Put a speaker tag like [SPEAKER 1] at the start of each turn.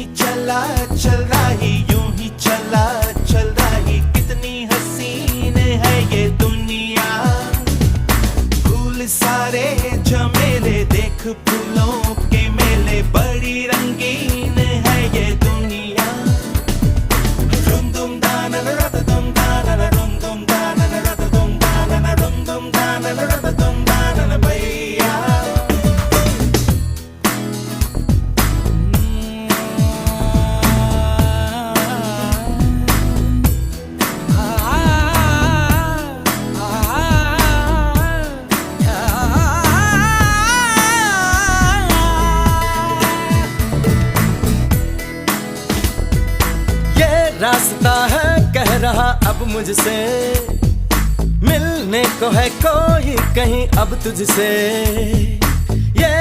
[SPEAKER 1] ही चला चल रही, यूं ही चला चल रही। कितनी हसीन है ये दुनिया, फूल सारे झमेले, देख फूलों के मेले। बड़ी रंगीन है ये दुनिया। रुम दुम दाना रत दुम दाना, रुम दुम दाना रत दुम दाना, रुम दुम दाना रत दुम दाना भैया।
[SPEAKER 2] रास्ता है कह रहा अब मुझसे, मिलने को है कोई कहीं अब तुझसे।